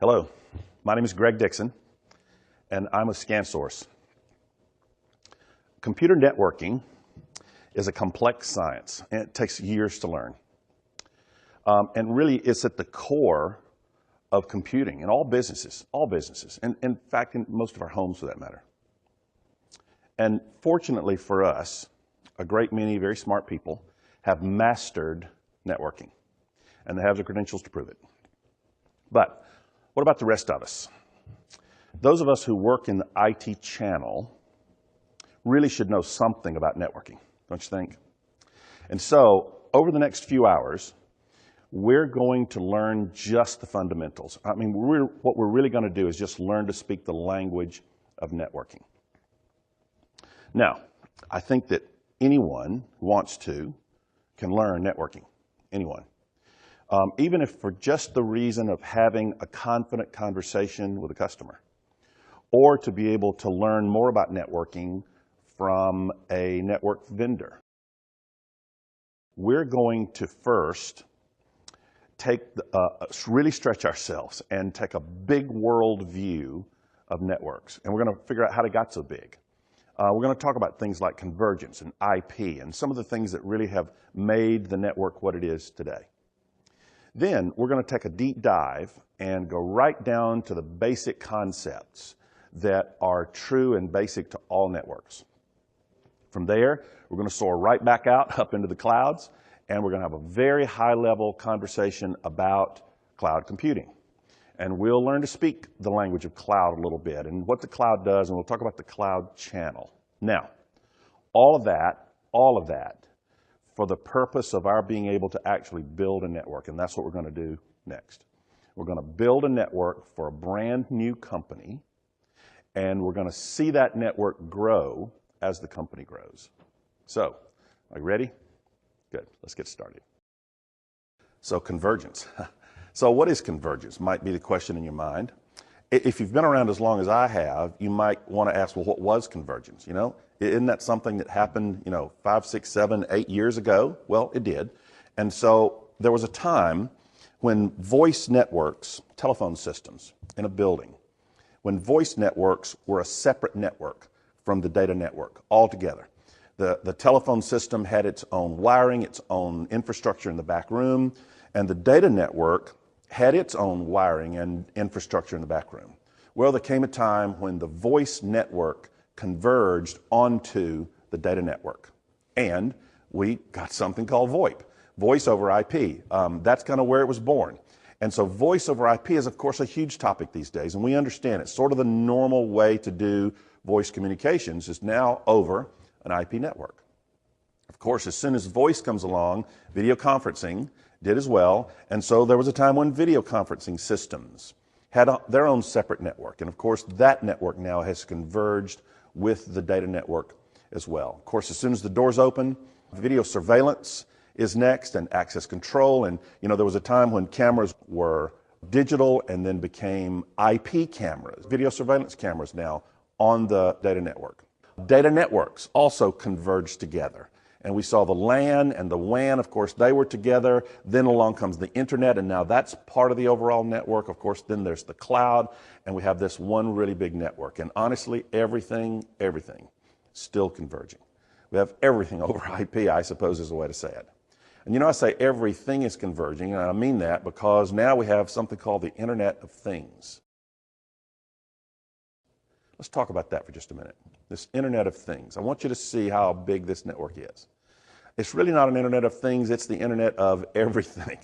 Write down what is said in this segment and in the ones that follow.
Hello, my name is Greg Dixon, and I'm with ScanSource. Computer networking is a complex science, and it takes years to learn. And really, it's at the core of computing in all businesses, and in fact, in most of our homes for that matter. And fortunately for us, a great many very smart people have mastered networking, and they have the credentials to prove it. But what about the rest of us? Those of us who work in the IT channel really should know something about networking, don't you think? And so, over the next few hours, we're going to learn just the fundamentals. I mean, what we're really going to do is just learn to speak the language of networking. Now, I think that anyone who wants to can learn networking. Anyone. Even if for just the reason of having a confident conversation with a customer, or to be able to learn more about networking from a network vendor. We're going to first really stretch ourselves and take a big world view of networks. And we're going to figure out how they got so big. We're going to talk about things like convergence and IP and some of the things that really have made the network what it is today. Then we're going to take a deep dive and go right down to the basic concepts that are true and basic to all networks. From there, we're going to soar right back out up into the clouds, and we're going to have a very high-level conversation about cloud computing. And we'll learn to speak the language of cloud a little bit and what the cloud does, and we'll talk about the cloud channel. Now, all of that for the purpose of our being able to actually build a network, and that's what we're going to do next. We're going to build a network for a brand new company, and we're going to see that network grow as the company grows. So, are you ready? Good, let's get started. So, convergence. So what is convergence? Might be the question in your mind. If you've been around as long as I have, you might want to ask, well, what was convergence? You know, isn't that something that happened, 5, 6, 7, 8 years ago? Well, it did. And so there was a time when voice networks, telephone systems in a building, when voice networks were a separate network from the data network altogether. The telephone system had its own wiring, its own infrastructure in the back room, and the data network had its own wiring and infrastructure in the back room. Well, there came a time when the voice network converged onto the data network, and we got something called VoIP, voice over IP. That's kind of where it was born. And so voice over IP is, of course, a huge topic these days, and we understand it's sort of the normal way to do voice communications is now over an IP network. Of course, as soon as voice comes along, video conferencing did as well, and so there was a time when video conferencing systems had their own separate network, and of course that network now has converged with the data network as well. Of course, as soon as the doors open, video surveillance is next, and access control, and there was a time when cameras were digital and then became IP cameras, video surveillance cameras now on the data network. Data networks also converged together. And we saw the LAN and the WAN, of course, they were together. Then along comes the internet, and now that's part of the overall network. Of course, then there's the cloud, and we have this one really big network. And honestly, everything, still converging. We have everything over IP, I suppose is the way to say it. And I say everything is converging, and I mean that because now we have something called the Internet of Things. Let's talk about that for just a minute. This Internet of Things. I want you to see how big this network is. It's really not an Internet of Things, it's the Internet of everything.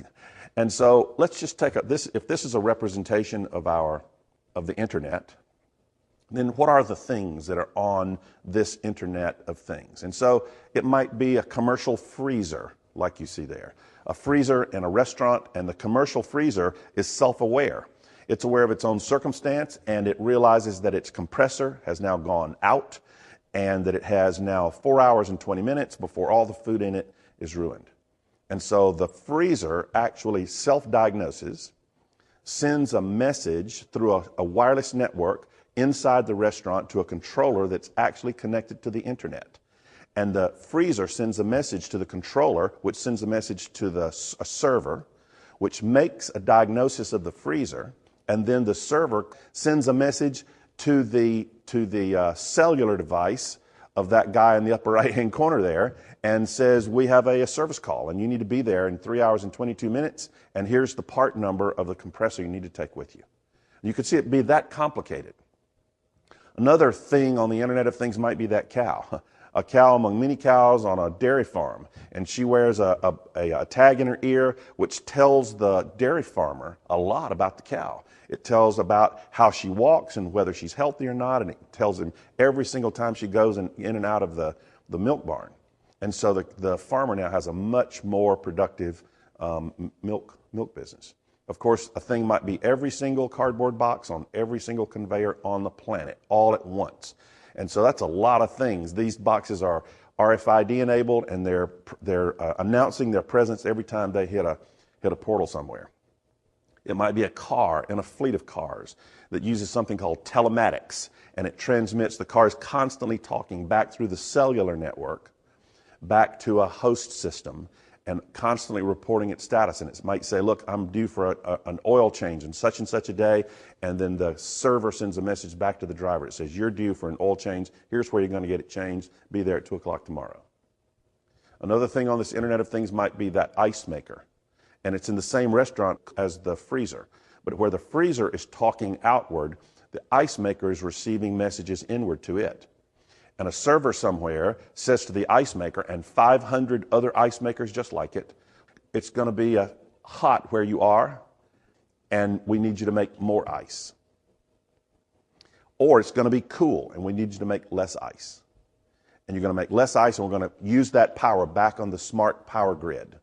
And so let's just take this. If this is a representation of the Internet, then what are the things that are on this Internet of Things? And so it might be a commercial freezer, like you see there. A freezer in a restaurant, and the commercial freezer is self-aware. It's aware of its own circumstance, and it realizes that its compressor has now gone out and that it has now 4 hours and 20 minutes before all the food in it is ruined. And so the freezer actually self-diagnoses, sends a message through a wireless network inside the restaurant to a controller that's actually connected to the internet. And the freezer sends a message to the controller, which sends a message to a server, which makes a diagnosis of the freezer, and then the server sends a message to the cellular device of that guy in the upper right-hand corner there and says, we have a service call and you need to be there in 3 hours and 22 minutes, and here's the part number of the compressor you need to take with you. You could see it be that complicated. Another thing on the Internet of Things might be that cow. A cow among many cows on a dairy farm, and she wears a tag in her ear which tells the dairy farmer a lot about the cow. It tells about how she walks and whether she's healthy or not, and it tells him every single time she goes in and out of the milk barn. And so the farmer now has a much more productive milk business. Of course, a thing might be every single cardboard box on every single conveyor on the planet, all at once. And so that's a lot of things. These boxes are RFID enabled, and they're announcing their presence every time they hit a portal somewhere. It might be a car in a fleet of cars that uses something called telematics, and it transmits the cars constantly talking back through the cellular network, back to a host system, and constantly reporting its status. And it might say, look, I'm due for an oil change in such and such a day, and then the server sends a message back to the driver. It says, you're due for an oil change. Here's where you're going to get it changed. Be there at 2 o'clock tomorrow. Another thing on this Internet of Things might be that ice maker. And it's in the same restaurant as the freezer. But where the freezer is talking outward, the ice maker is receiving messages inward to it. And a server somewhere says to the ice maker and 500 other ice makers just like it, it's going to be hot where you are, and we need you to make more ice. Or it's going to be cool, and we need you to make less ice. And you're going to make less ice, and we're going to use that power back on the smart power grid.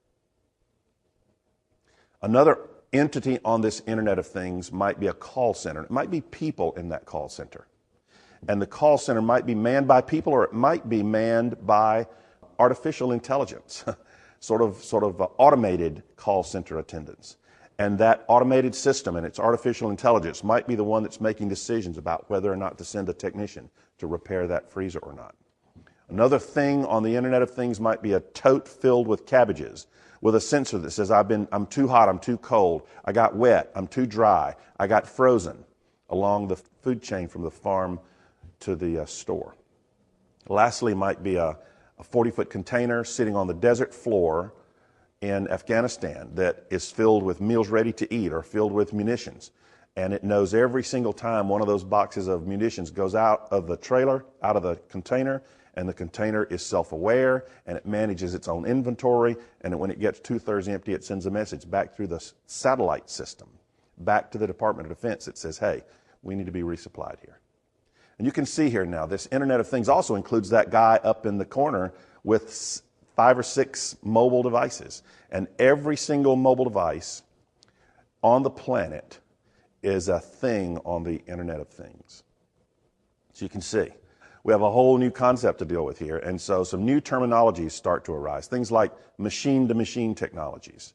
Another entity on this Internet of Things might be a call center. It might be people in that call center. And the call center might be manned by people, or it might be manned by artificial intelligence, sort of automated call center attendants. And that automated system and its artificial intelligence might be the one that's making decisions about whether or not to send a technician to repair that freezer or not. Another thing on the Internet of Things might be a tote filled with cabbages with a sensor that says, I'm too hot, I'm too cold, I got wet, I'm too dry, I got frozen, along the food chain from the farm to the store. Lastly, might be a 40-foot container sitting on the desert floor in Afghanistan that is filled with meals ready to eat or filled with munitions. And it knows every single time one of those boxes of munitions goes out of the trailer, out of the container, and the container is self-aware, and it manages its own inventory, and when it gets 2/3 empty, it sends a message back through the satellite system, back to the Department of Defense. It says, hey, we need to be resupplied here. And you can see here now, this Internet of Things also includes that guy up in the corner with 5 or 6 mobile devices. And every single mobile device on the planet is a thing on the Internet of Things. So you can see, we have a whole new concept to deal with here. And so some new terminologies start to arise, things like machine-to-machine technologies.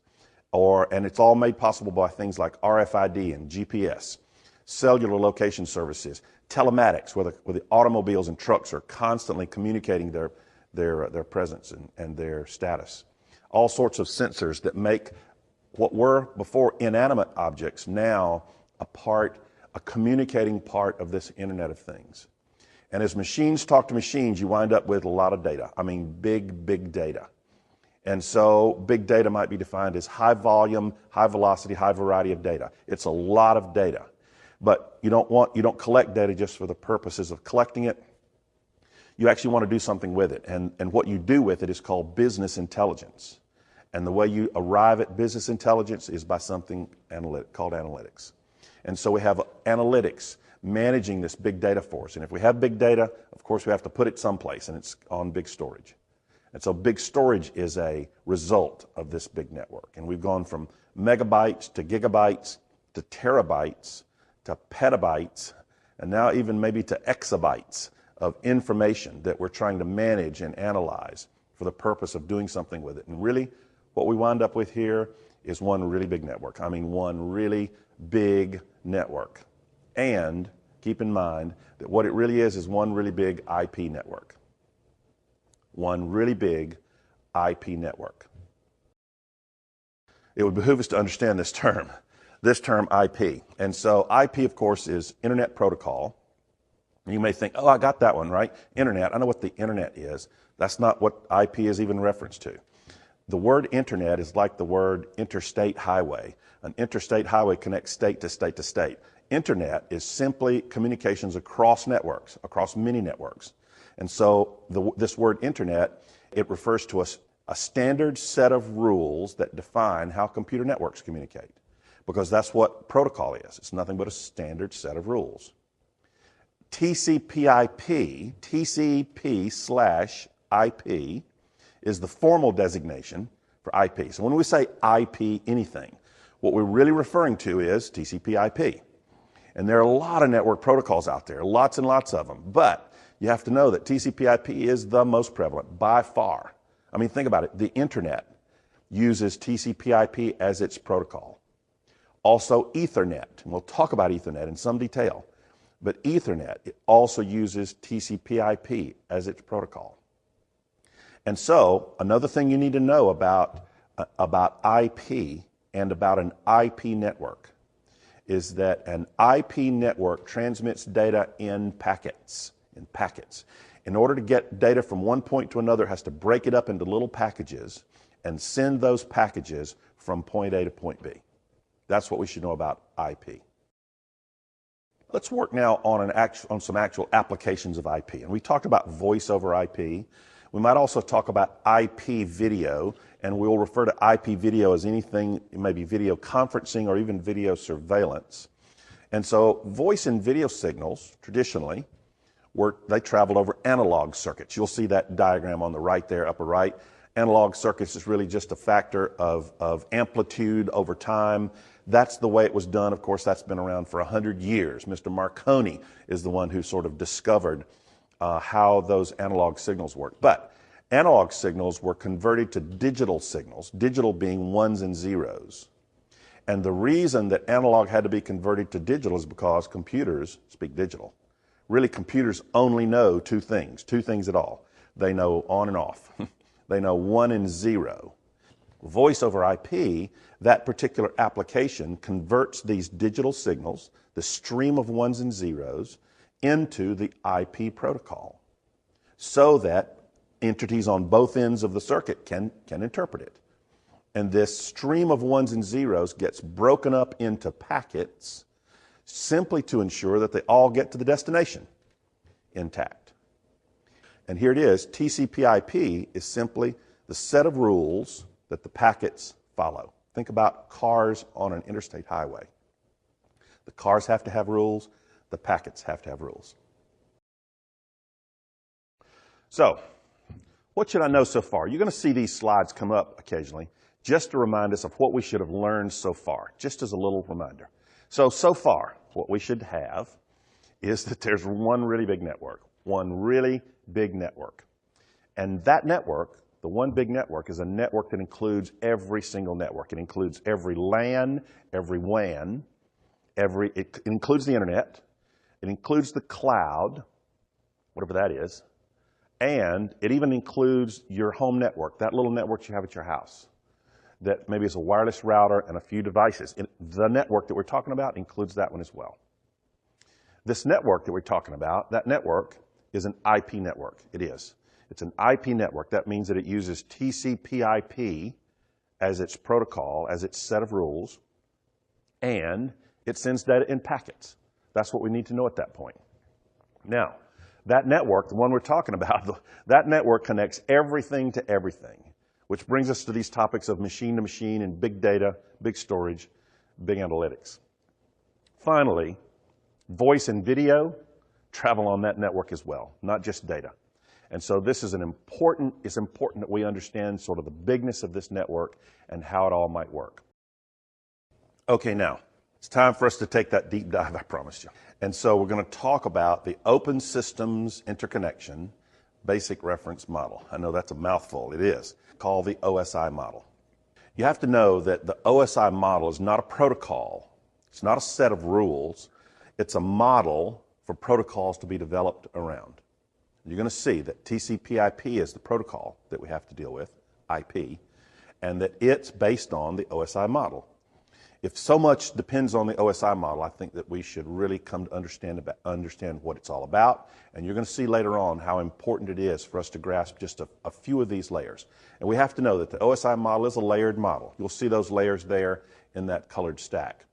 And it's all made possible by things like RFID and GPS, cellular location services, telematics, where the automobiles and trucks are constantly communicating their presence and their status. All sorts of sensors that make what were before inanimate objects now a communicating part of this Internet of Things. And as machines talk to machines, you wind up with a lot of data. I mean, big data. And so big data might be defined as high volume, high velocity, high variety of data. It's a lot of data. But you don't collect data just for the purposes of collecting it. You actually want to do something with it. And what you do with it is called business intelligence. And the way you arrive at business intelligence is by something called analytics. And so we have analytics managing this big data for us. And if we have big data, of course, we have to put it someplace, and it's on big storage. And so big storage is a result of this big network. And we've gone from megabytes to gigabytes to terabytes to petabytes, and now even maybe to exabytes of information that we're trying to manage and analyze for the purpose of doing something with it. And really, what we wind up with here is one really big network. I mean, one really big network. And keep in mind that what it really is one really big IP network. One really big IP network. It would behoove us to understand this term. this term IP. And so IP, of course, is Internet Protocol. You may think, oh, I got that one, right? Internet, I know what the internet is. That's not what IP is even referenced to. The word internet is like the word interstate highway. An interstate highway connects state to state to state. Internet is simply communications across networks, across many networks. And so this word internet, it refers to a standard set of rules that define how computer networks communicate, because that's what protocol is. It's nothing but a standard set of rules. TCP/IP, TCP/IP is the formal designation for IP. So when we say IP anything, what we're really referring to is TCP/IP. And there are a lot of network protocols out there, lots and lots of them. But you have to know that TCP/IP is the most prevalent by far. I mean, think about it. The internet uses TCP/IP as its protocol. Also Ethernet, and we'll talk about Ethernet in some detail. But Ethernet, it also uses TCP/IP as its protocol. And so another thing you need to know about IP and about an IP network is that an IP network transmits data in packets. In order to get data from one point to another, it has to break it up into little packages and send those packages from point A to point B. That's what we should know about IP. Let's work now on some actual applications of IP. And we talked about voice over IP. We might also talk about IP video, and we'll refer to IP video as anything, maybe video conferencing or even video surveillance. And so voice and video signals, traditionally, they traveled over analog circuits. You'll see that diagram on the right there, upper right. Analog circuits is really just a factor of amplitude over time. That's the way it was done. Of course, that's been around for 100 years. Mr. Marconi is the one who sort of discovered how those analog signals work. But analog signals were converted to digital signals, digital being ones and zeros. And the reason that analog had to be converted to digital is because computers speak digital. Really, computers only know two things at all. They know on and off. They know 1 and 0. Voice over IP, that particular application converts these digital signals, the stream of 1s and 0s, into the IP protocol so that entities on both ends of the circuit can interpret it. And this stream of 1s and 0s gets broken up into packets simply to ensure that they all get to the destination intact. And here it is, TCP/IP is simply the set of rules that the packets follow. Think about cars on an interstate highway. The cars have to have rules, the packets have to have rules. So, what should I know so far? You're going to see these slides come up occasionally just to remind us of what we should have learned so far, just as a little reminder. So far, what we should have is that there's one really big network. And that network, the one big network, is a network that includes every single network. It includes every LAN, every WAN, it includes the internet, it includes the cloud, whatever that is, and it even includes your home network, that little network you have at your house. That maybe is a wireless router and a few devices. The network that we're talking about includes that one as well. This network that we're talking about, that network is an IP network. It is. It's an IP network. That means that it uses TCP/IP as its protocol, as its set of rules, and it sends data in packets. That's what we need to know at that point. Now, that network, the one we're talking about, that network connects everything to everything, which brings us to these topics of machine to machine and big data, big storage, big analytics. Finally, voice and video travel on that network as well, not just data. And so this is it's important that we understand sort of the bigness of this network and how it all might work. Okay, now, it's time for us to take that deep dive, I promised you. And so we're going to talk about the Open Systems Interconnection Basic Reference Model. I know that's a mouthful. It is. Called the OSI model. You have to know that the OSI model is not a protocol. It's not a set of rules. It's a model for protocols to be developed around. You're going to see that TCP/IP is the protocol that we have to deal with, IP, and that it's based on the OSI model. If so much depends on the OSI model, I think that we should really come to understand what it's all about. And you're going to see later on how important it is for us to grasp just a few of these layers. And we have to know that the OSI model is a layered model. You'll see those layers there in that colored stack.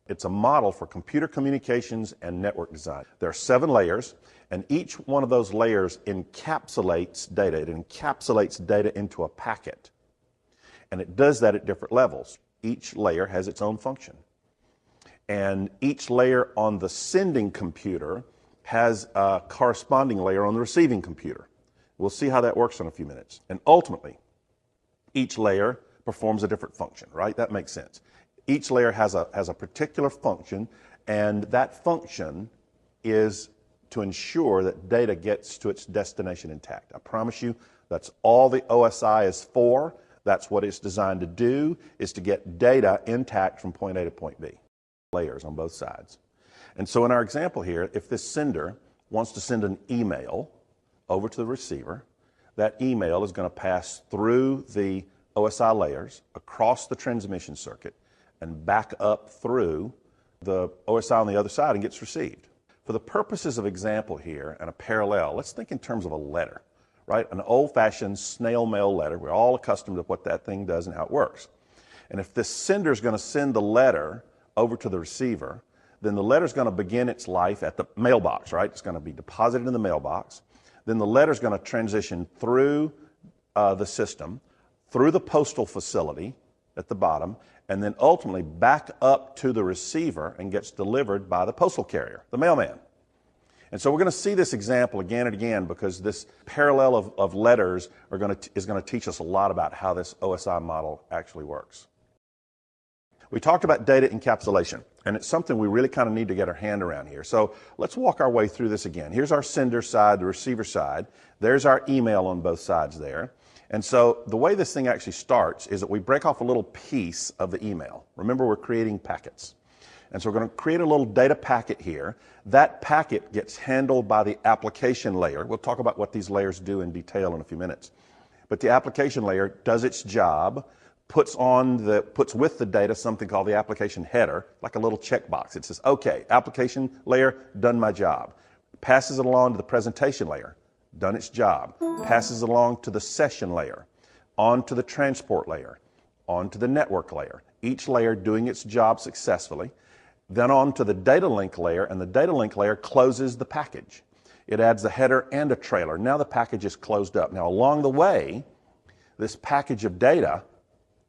It's a model for computer communications and network design. There are 7 layers, and each one of those layers encapsulates data. It encapsulates data into a packet. And it does that at different levels. Each layer has its own function. And each layer on the sending computer has a corresponding layer on the receiving computer. We'll see how that works in a few minutes. And ultimately, each layer performs a different function, right? That makes sense. Each layer has a particular function, and that function is to ensure that data gets to its destination intact. I promise you, that's all the OSI is for. That's what it's designed to do, is to get data intact from point A to point B. Layers on both sides. And so in our example here, if this sender wants to send an email over to the receiver, that email is going to pass through the OSI layers, across the transmission circuit, and back up through the OSI on the other side and gets received. For the purposes of example here and a parallel, let's think in terms of a letter. Right? An old-fashioned snail mail letter. We're all accustomed to what that thing does and how it works. And if this sender is going to send the letter over to the receiver, then the letter is going to begin its life at the mailbox, right? It's going to be deposited in the mailbox. Then the letter is going to transition through the system, through the postal facility at the bottom, and then ultimately back up to the receiver and gets delivered by the postal carrier, the mailman. And so we're going to see this example again and again because this parallel of letters is going to teach us a lot about how this OSI model actually works. We talked about data encapsulation, and it's something we really kind of need to get our hand around here. So let's walk our way through this again. Here's our sender side, the receiver side. There's our email on both sides there. And so the way this thing actually starts is that we break off a little piece of the email. Remember, we're creating packets. And so we're going to create a little data packet here. That packet gets handled by the application layer. We'll talk about what these layers do in detail in a few minutes. But the application layer does its job, puts with the data something called the application header, like a little checkbox. It says, okay, application layer, done my job. Passes it along to the presentation layer, done its job. Passes it along to the session layer, on to the transport layer, on to the network layer. Each layer doing its job successfully. Then on to the data link layer, and the data link layer closes the package. It adds a header and a trailer. Now the package is closed up. Now along the way, this package of data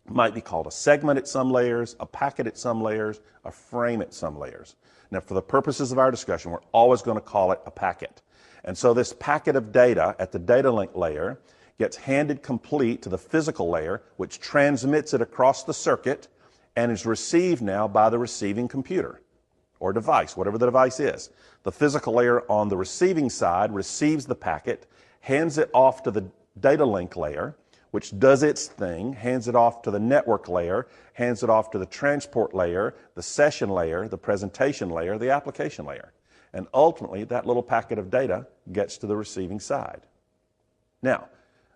might be called a segment at some layers, a packet at some layers, a frame at some layers. Now for the purposes of our discussion, we're always going to call it a packet. And so this packet of data at the data link layer gets handed complete to the physical layer, which transmits it across the circuit and is received now by the receiving computer or device, whatever the device is. The physical layer on the receiving side receives the packet, hands it off to the data link layer, which does its thing, hands it off to the network layer, hands it off to the transport layer, the session layer, the presentation layer, the application layer. And ultimately, that little packet of data gets to the receiving side. Now,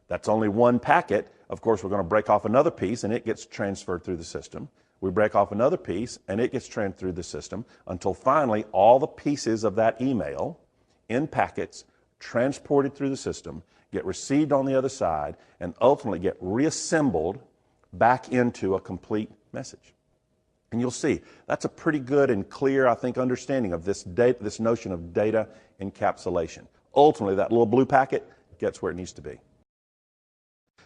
that's only one packet. Of course, we're going to break off another piece, and it gets transferred through the system. We break off another piece, and it gets transferred through the system until finally all the pieces of that email in packets transported through the system, get received on the other side, and ultimately get reassembled back into a complete message. And you'll see that's a pretty good and clear, I think, understanding of this notion of data encapsulation. Ultimately, that little blue packet gets where it needs to be.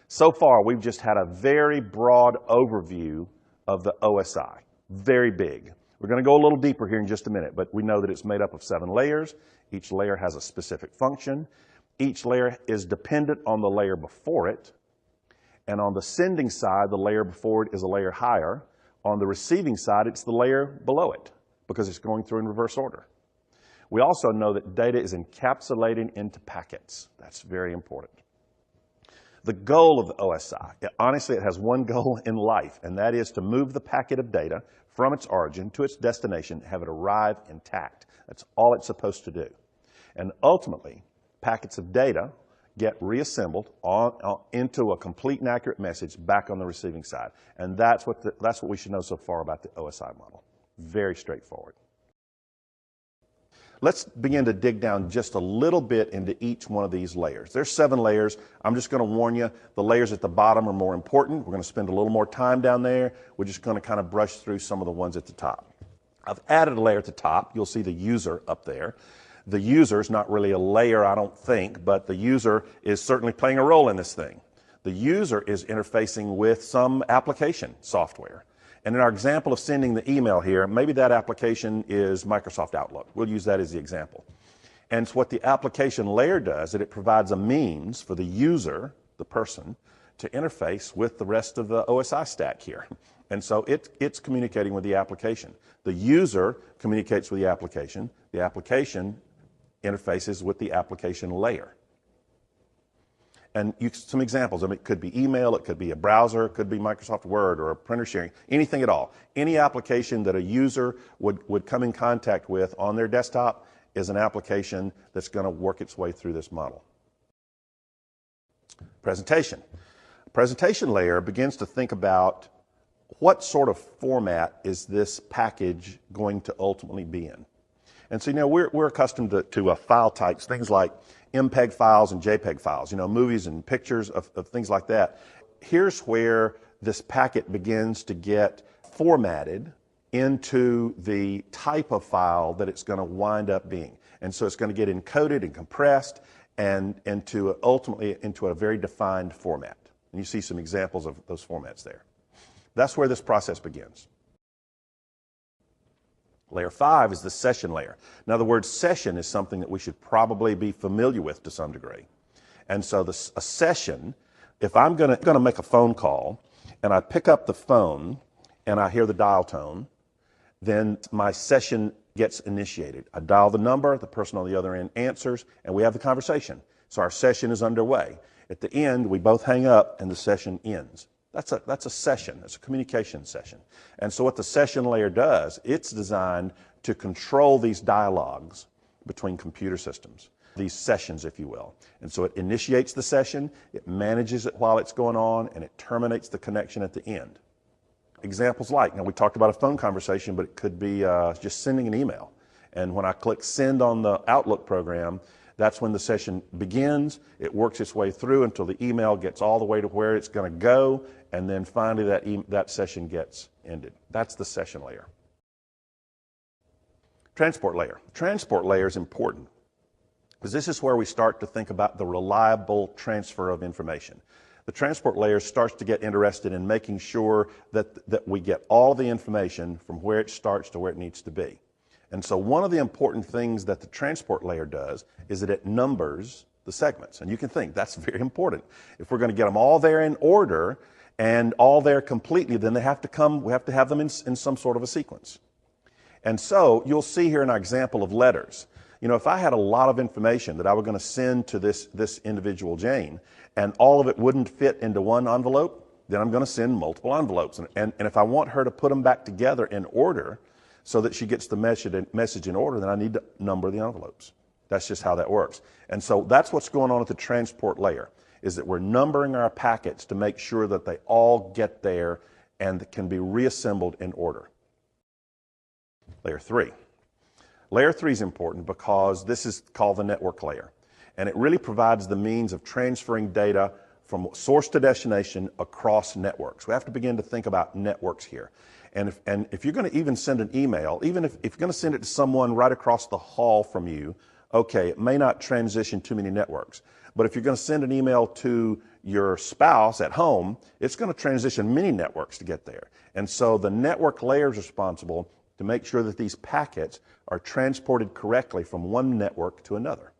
So far, we've just had a very broad overview of the OSI, very big. We're going to go a little deeper here in just a minute, but we know that it's made up of 7 layers. Each layer has a specific function. Each layer is dependent on the layer before it. And on the sending side, the layer before it is a layer higher. On the receiving side, it's the layer below it because it's going through in reverse order. We also know that data is encapsulating into packets. That's very important. The goal of the OSI, honestly, it has one goal in life, and that is to move the packet of data from its origin to its destination, have it arrive intact. That's all it's supposed to do. And ultimately, packets of data get reassembled into a complete and accurate message back on the receiving side. And that's what we should know so far about the OSI model. Very straightforward. Let's begin to dig down just a little bit into each one of these layers. There's 7 layers. I'm just going to warn you, the layers at the bottom are more important. We're going to spend a little more time down there. We're just going to kind of brush through some of the ones at the top. I've added a layer at the top. You'll see the user up there. The user is not really a layer, I don't think, but the user is certainly playing a role in this thing. The user is interfacing with some application software. And in our example of sending the email here, maybe that application is Microsoft Outlook. We'll use that as the example. And so what the application layer does is it provides a means for the user, the person, to interface with the rest of the OSI stack here. And so it's communicating with the application. The user communicates with the application interfaces with the application layer. And some examples, I mean, it could be email, it could be a browser, it could be Microsoft Word or a printer sharing, anything at all. Any application that a user would come in contact with on their desktop is an application that's going to work its way through this model. Presentation. Presentation layer begins to think about what sort of format is this package going to ultimately be in. And so, we're accustomed to file types, things like MPEG files and JPEG files, movies and pictures of things like that. Here's where this packet begins to get formatted into the type of file that it's going to wind up being. And so it's going to get encoded and compressed and ultimately into a very defined format. And you see some examples of those formats there. That's where this process begins. Layer 5 is the session layer. Now, the word session is something that we should probably be familiar with to some degree. And so a session, if I'm going to make a phone call and I pick up the phone and I hear the dial tone, then my session gets initiated. I dial the number, the person on the other end answers, and we have the conversation. So our session is underway. At the end, we both hang up and the session ends. That's a session. It's a communication session. And so what the session layer does, it's designed to control these dialogues between computer systems, these sessions, if you will. And so it initiates the session, it manages it while it's going on, and it terminates the connection at the end. Examples like, we talked about a phone conversation, but it could be just sending an email. And when I click send on the Outlook program, that's when the session begins. It works its way through until the email gets all the way to where it's going to go, and then finally that session gets ended. That's the session layer. Transport layer. Transport layer is important because this is where we start to think about the reliable transfer of information. The transport layer starts to get interested in making sure that we get all the information from where it starts to where it needs to be. And so one of the important things that the transport layer does is that it numbers the segments. And you can think that's very important. If we're going to get them all there in order and all there completely, then we have to have them in some sort of a sequence. And so you'll see here in our example of letters, if I had a lot of information that I was going to send to this individual Jane and all of it wouldn't fit into one envelope, then I'm going to send multiple envelopes. And if I want her to put them back together in order, so that she gets the message in order, then I need to number the envelopes. That's just how that works. And so that's what's going on at the transport layer, is that we're numbering our packets to make sure that they all get there and can be reassembled in order. Layer 3. Layer 3 is important because this is called the network layer. And it really provides the means of transferring data from source to destination across networks. We have to begin to think about networks here. And if you're going to even send an email, even if you're going to send it to someone right across the hall from you, okay, it may not transition too many networks. But if you're going to send an email to your spouse at home, it's going to transition many networks to get there. And so the network layer is responsible to make sure that these packets are transported correctly from one network to another.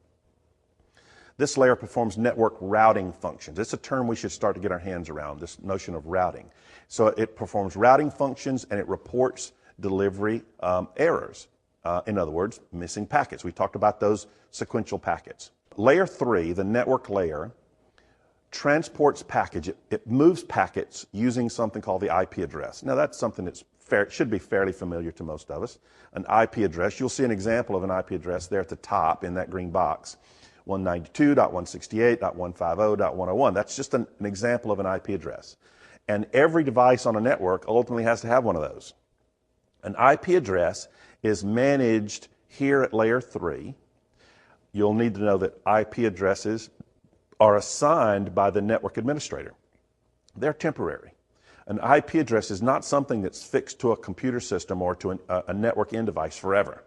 This layer performs network routing functions. It's a term we should start to get our hands around, this notion of routing. So it performs routing functions and it reports delivery errors. In other words, missing packets. We talked about those sequential packets. Layer 3, the network layer, transports package. It moves packets using something called the IP address. Now that's something that's should be fairly familiar to most of us. An IP address, you'll see an example of an IP address there at the top in that green box. 192.168.150.101. That's just an example of an IP address. And every device on a network ultimately has to have one of those. An IP address is managed here at layer 3. You'll need to know that IP addresses are assigned by the network administrator. They're temporary. An IP address is not something that's fixed to a computer system or to a network end device forever.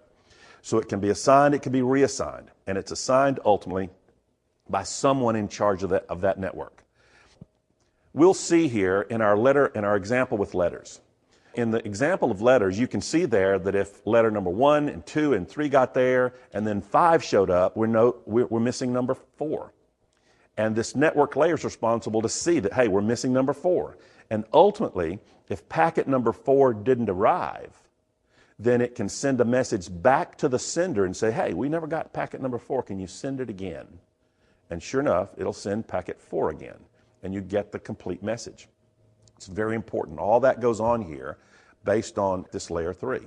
So it can be assigned, it can be reassigned, and it's assigned ultimately by someone in charge of that network. We'll see here in our example with letters. In the example of letters, you can see there that if letter number 1 and 2 and 3 got there, and then 5 showed up, we're missing number 4. And this network layer is responsible to see that, hey, we're missing number 4. And ultimately, if packet number 4 didn't arrive, then it can send a message back to the sender and say, hey, we never got packet number 4. Can you send it again? And sure enough, it'll send packet 4 again, and you get the complete message. It's very important. All that goes on here based on this layer 3.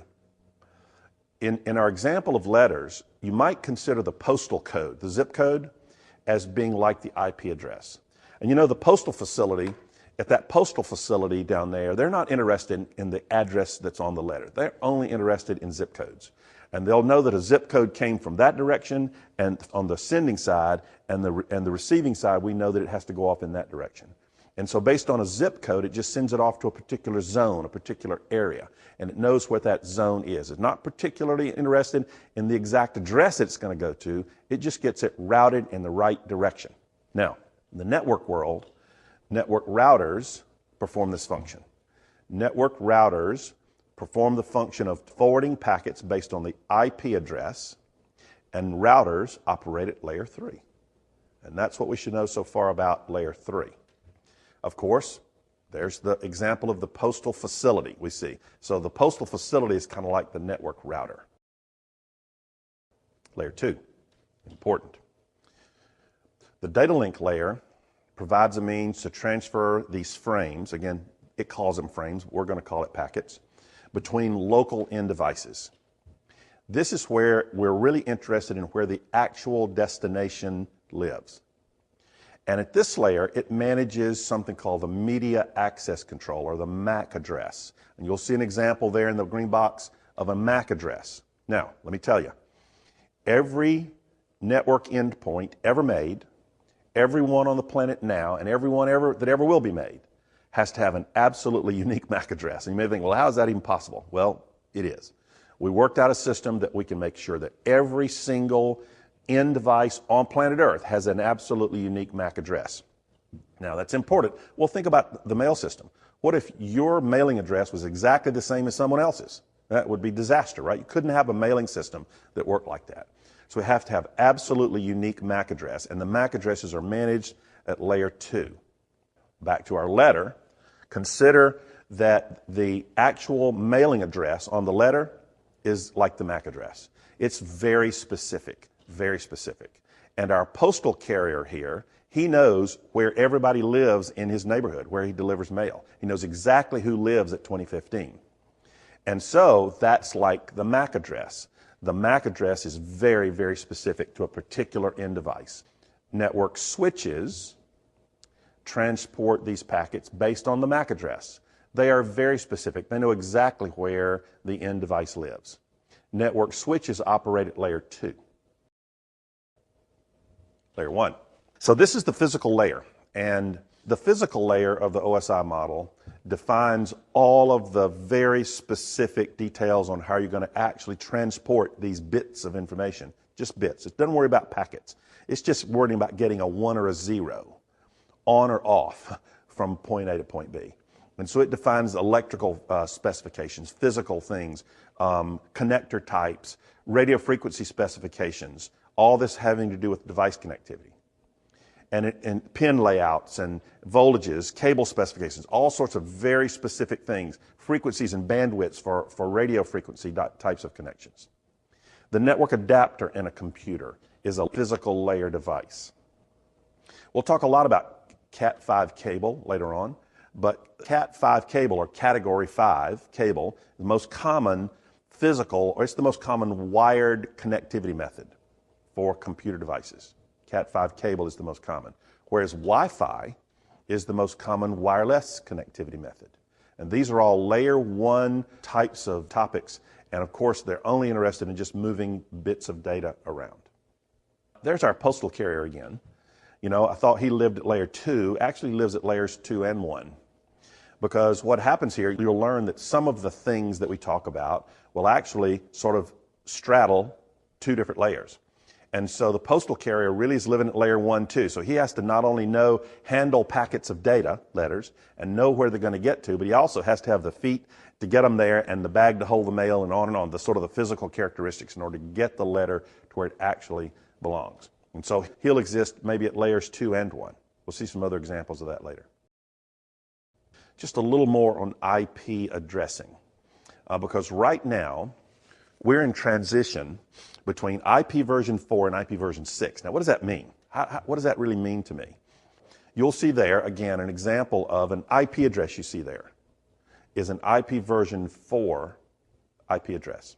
In our example of letters, you might consider the postal code, the zip code, as being like the IP address. And you know, the postal facility, at that postal facility down there, they're not interested in the address that's on the letter. They're only interested in zip codes. And they'll know that a zip code came from that direction, and on the sending side and the receiving side, we know that it has to go off in that direction. And so based on a zip code, it just sends it off to a particular zone, a particular area, and it knows what that zone is. It's not particularly interested in the exact address it's going to go to. It just gets it routed in the right direction. Now, in the network world, network routers perform this function. Network routers perform the function of forwarding packets based on the IP address, and routers operate at layer 3. And that's what we should know so far about layer 3. Of course, there's the example of the postal facility we see. So the postal facility is kind of like the network router. Layer 2, important. The data link layer provides a means to transfer these frames, again, it calls them frames, we're going to call it packets, between local end devices. This is where we're really interested in where the actual destination lives. And at this layer, it manages something called the Media Access Control, or the MAC address. And you'll see an example there in the green box of a MAC address. Now, let me tell you, every network endpoint ever made, everyone on the planet now, and everyone that ever will be made, has to have an absolutely unique MAC address. And you may think, well, how is that even possible? Well, it is. We worked out a system that we can make sure that every single end device on planet Earth has an absolutely unique MAC address. Now, that's important. Well, think about the mail system. What if your mailing address was exactly the same as someone else's? That would be disaster, right? You couldn't have a mailing system that worked like that. So we have to have absolutely unique MAC address, and the MAC addresses are managed at layer 2. Back to our letter, consider that the actual mailing address on the letter is like the MAC address. It's very specific. Very specific. And our postal carrier here, he knows where everybody lives in his neighborhood, where he delivers mail. He knows exactly who lives at 2015. And so that's like the MAC address. The MAC address is very, very specific to a particular end device. Network switches transport these packets based on the MAC address. They are very specific. They know exactly where the end device lives. Network switches operate at layer 2. Layer 1. So this is the physical layer, and the physical layer of the OSI model defines all of the very specific details on how you're going to actually transport these bits of information, just bits. It doesn't worry about packets. It's just worrying about getting a 1 or a 0, on or off from point A to point B. And so it defines electrical specifications, physical things, connector types, radio frequency specifications, all this having to do with device connectivity. And pin layouts and voltages, cable specifications, all sorts of very specific things, frequencies and bandwidths for radio frequency types of connections. The network adapter in a computer is a physical layer device. We'll talk a lot about Cat5 cable later on, but Cat5 cable, or Category 5 cable, is the most common physical, or it's the most common wired connectivity method for computer devices. Cat5 cable is the most common, whereas Wi-Fi is the most common wireless connectivity method. And these are all layer 1 types of topics, and of course they're only interested in just moving bits of data around. There's our postal carrier again. You know, I thought he lived at layer 2, actually lives at layers 2 and 1. Because what happens here, you'll learn that some of the things that we talk about will actually sort of straddle 2 different layers. And so the postal carrier really is living at layer 1 too. So he has to not only handle packets of data, letters, and know where they're going to get to, but he also has to have the feet to get them there and the bag to hold the mail and on, the sort of the physical characteristics in order to get the letter to where it actually belongs. And so he'll exist maybe at layers 2 and 1. We'll see some other examples of that later. Just a little more on IP addressing, because right now we're in transition between IP version 4 and IP version 6. Now, what does that mean? What does that really mean to me? You'll see there, again, an example of an IP address you see there is an IP version 4 IP address.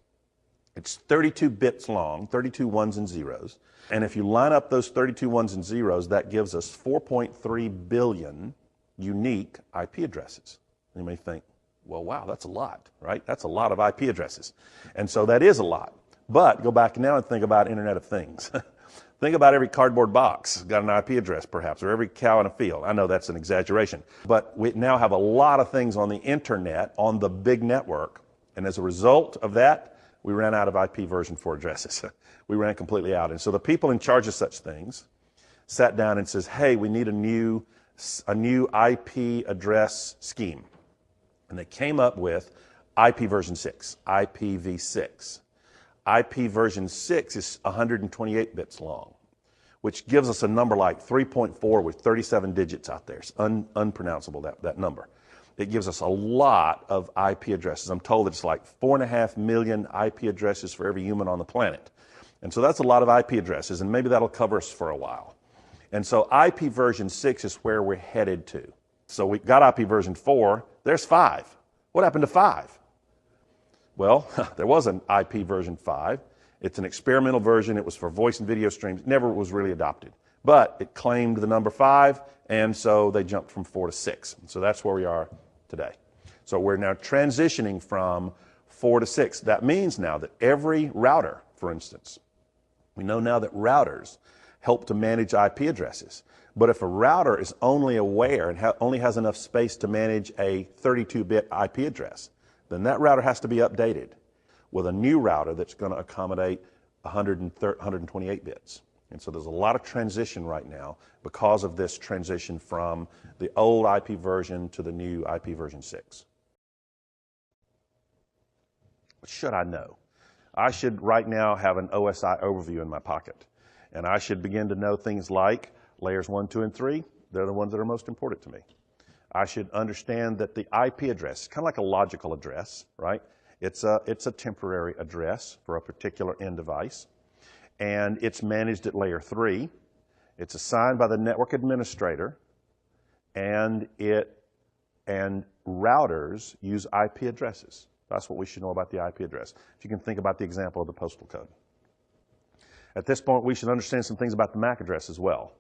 It's 32 bits long, 32 ones and zeros. And if you line up those 32 ones and zeros, that gives us 4.3 billion unique IP addresses. You may think, well, wow, that's a lot, right? That's a lot of IP addresses. And so that is a lot. But go back now and think about Internet of Things. Think about every cardboard box got an IP address perhaps, or every cow in a field. I know that's an exaggeration. But we now have a lot of things on the internet, on the big network. And as a result of that, we ran out of IP version 4 addresses. We ran completely out. And so the people in charge of such things sat down and says, hey, we need a new IP address scheme. And they came up with IP version 6, IPv6. IP version 6 is 128 bits long, which gives us a number like 3.4 with 37 digits out there. It's unpronounceable, that number. It gives us a lot of IP addresses. I'm told it's like 4.5 million IP addresses for every human on the planet. And so that's a lot of IP addresses, and maybe that'll cover us for a while. And so IP version 6 is where we're headed to. So we got IP version 4, there's 5. What happened to 5? Well, there was an IP version 5. It's an experimental version. It was for voice and video streams. Never was really adopted. But it claimed the number 5, and so they jumped from 4 to 6. And so that's where we are today. So we're now transitioning from 4 to 6. That means now that every router, for instance, we know now that routers help to manage IP addresses. But if a router is only aware and only has enough space to manage a 32-bit IP address, then that router has to be updated with a new router that's going to accommodate 128 bits. And so there's a lot of transition right now because of this transition from the old IP version to the new IP version 6. What should I know? I should right now have an OSI overview in my pocket. And I should begin to know things like layers 1, 2, and 3. They're the ones that are most important to me. I should understand that the IP address is kind of like a logical address, right? It's a temporary address for a particular end device. And it's managed at layer 3. It's assigned by the network administrator. And routers use IP addresses. That's what we should know about the IP address. If you can think about the example of the postal code. At this point, we should understand some things about the MAC address as well.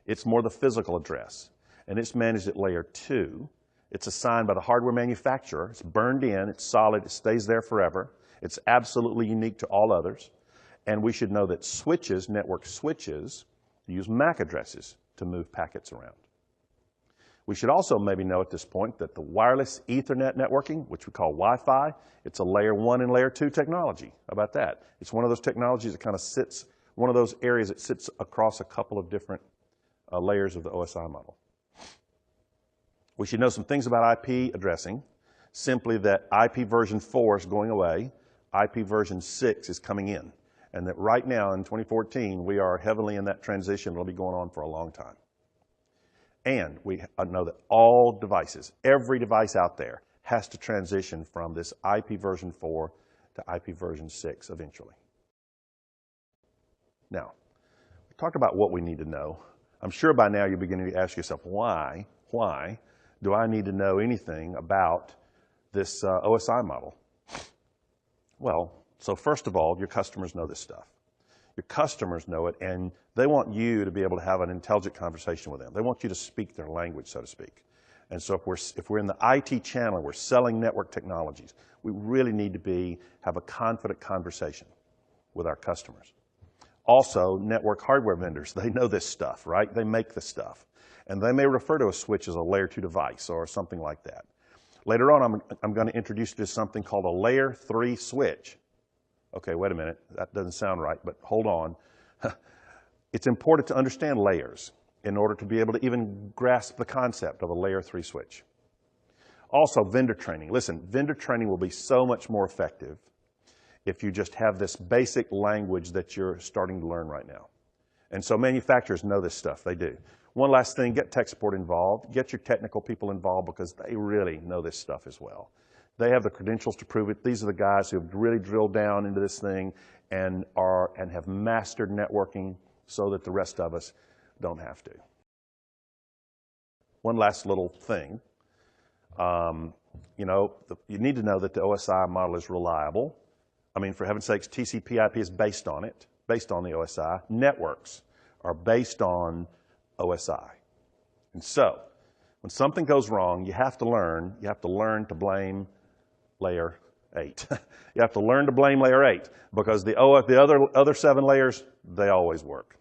It's more the physical address, and it's managed at layer 2. It's assigned by the hardware manufacturer. It's burned in, it's solid, it stays there forever. It's absolutely unique to all others. And we should know that switches, network switches, use MAC addresses to move packets around. We should also maybe know at this point that the wireless Ethernet networking, which we call Wi-Fi, it's a layer 1 and layer 2 technology. How about that? It's one of those technologies that kind of sits, one of those areas that sits across a couple of different layers of the OSI model. We should know some things about IP addressing, simply that IP version 4 is going away, IP version 6 is coming in, and that right now in 2014 we are heavily in that transition. It'll be going on for a long time. And we know that all devices, every device out there, has to transition from this IP version 4 to IP version 6 eventually. Now, we talked about what we need to know. I'm sure by now you're beginning to ask yourself, why do I need to know anything about this OSI model? Well, so first of all, your customers know this stuff. Your customers know it, and they want you to be able to have an intelligent conversation with them. They want you to speak their language, so to speak. And so if we're in the IT channel, we're selling network technologies, we really need to have a confident conversation with our customers. Also, network hardware vendors, they know this stuff, right? They make the stuff. And they may refer to a switch as a layer 2 device or something like that. Later on, I'm going to introduce you to something called a layer 3 switch. Okay, wait a minute, that doesn't sound right, but hold on. It's important to understand layers in order to be able to even grasp the concept of a layer 3 switch. Also, vendor training. Listen, vendor training will be so much more effective if you just have this basic language that you're starting to learn right now. And so manufacturers know this stuff, they do. One last thing, get tech support involved, get your technical people involved because they really know this stuff as well. They have the credentials to prove it. These are the guys who have really drilled down into this thing and have mastered networking so that the rest of us don't have to. One last little thing. You need to know that the OSI model is reliable. I mean, for heaven's sakes, TCP/IP is based on it, based on the OSI. Networks are based on OSI. And so, when something goes wrong, you have to learn to blame layer 8. You have to learn to blame layer 8 because the other 7 layers, they always work.